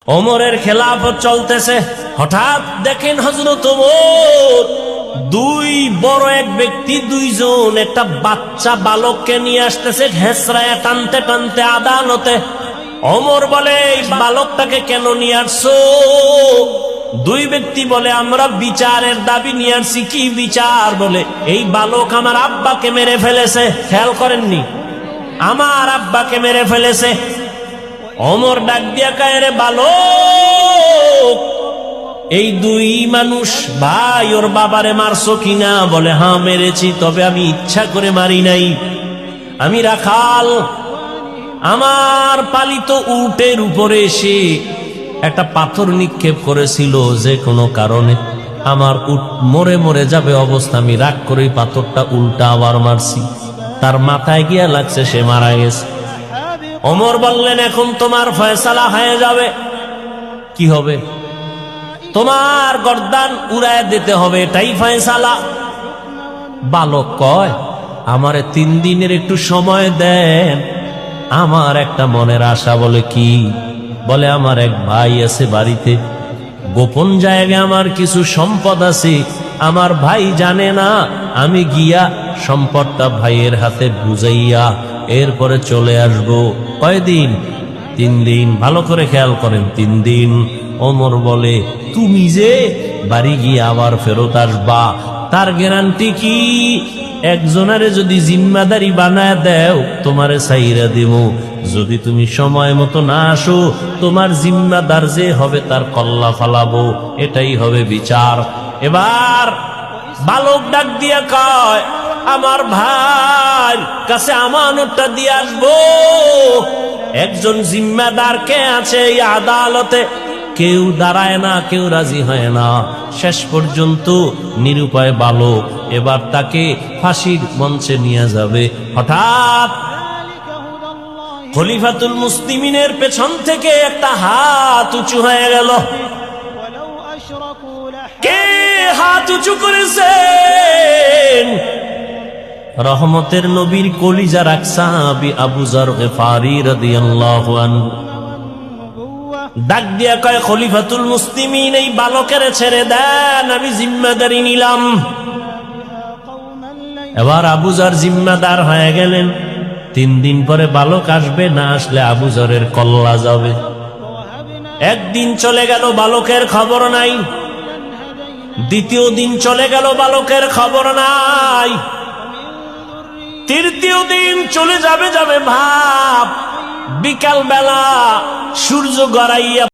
ওমরের খেলাফত চলতেছে, হঠাৎ দেখেন হযরত ওমর দুই বড় এক ব্যক্তি দুইজন একটা বাচ্চা বালককে নিয়ে আসতেছে, ঘেঁষড়ায় টানতে টানতে আদালতে। ওমর বলে, এই বালকটাকে কেন নিয়ে আসছো? দুই ব্যক্তি বলে, আমরা বিচারের দাবি নিয়ে আসছি। কি বিচার? বলে, এই বালক আমার আব্বাকে মেরে ফেলেছে। খেয়াল করেননি, আমার আব্বাকে মেরে ফেলেছে। ওমর ডাক দিয়া কয়, রে বালক, এই দুই মানুষ ভাই, ওর বাবারে মারছো কিনা? বলে, হ্যাঁ মেরেছি, তবে আমি ইচ্ছা করে মারি নাই। আমি রাখাল, আমার পালিত উটের উপরে এসে একটা পাথর নিক্ষেপ করেছিল, যে কোনো কারণে আমার উট মরে মরে যাবে অবস্থা, আমি রাগ করে পাথরটা উল্টা আবার মারছি, তার মাথায় গিয়া লাগছে, সে মারা গেছে। ওমর বললেন, এখন তোমার ফয়সালা হয়ে যাবে। কি হবে? তোমার গর্দান উড়ায় দিতে হবে, এটাই ফয়সালা। বালক কয়, আমারে 3 দিনের একটু সময় দেন, আমার একটা মনের আশা। বলে, কি? বলে, আমার এক ভাই আছে বাড়িতে, গোপন জায়গায় আমার কিছু সম্পদ আছে, আমার ভাই জানে না, আমি গিয়া সম্পদটা ভাইয়ের হাতে বুঝাইয়া এরপরে চলে আসব। কয়দিন? 3 দিন। ভালো করে খেয়াল করেন, 3 দিন। ওমর বলে, তুমি যে বাড়ি গিয়ে আবার ফেরত আসবা, তার গ্যারান্টি কি? একজনারে যদি জিম্মাদারি বানায় দেও, তোমারে সাইরা দেব। যদি তুমি সময় মতো না আসো, তোমার জিম্মাদার যে হবে তার কল্লা ফালাবো, এটাই হবে বিচার। এবার বালক ডাক দিয়া কয়, আমার ভাই কাছে আমানতটা দিয়ে আসবো। একজন জিম্মাদার কে আছে এই আদালতে? কেউ দাঁড়ায় না, কেউ রাজি হয় না। শেষ পর্যন্ত নিরুপায় বালক, এবার তাকে ফাঁসির মঞ্চে নিয়ে যাবে। হঠাৎ খলিফাতুল মুসলিমিনের পেছন থেকে একটা হাত উঁচু হয়ে গেল। কে হাত উঁচু করেছেন? রহমতের নবীর কলিজার এক সাহাবী আবু যর গিফারি রাদিয়াল্লাহু আনহু। ডাক দিয়া কয়, খলিফাতুল মুসলিমিন, এই বালকের ছেড়ে দেন, আমি জিম্মাদারি নিলাম। এবার আবু যর জিম্মাদার হয়ে গেলেন। 3 দিন পরে বালক আসবে, না আসলে আবু যরের কল্লা যাবে। একদিন চলে গেল, বালকের খবর নাই। দ্বিতীয় দিন চলে গেল, বালকের খবর নাই। তৃতীয় দিন চলে যাবে ভাব, বিকাল বেলা সূর্য গড়াইয়া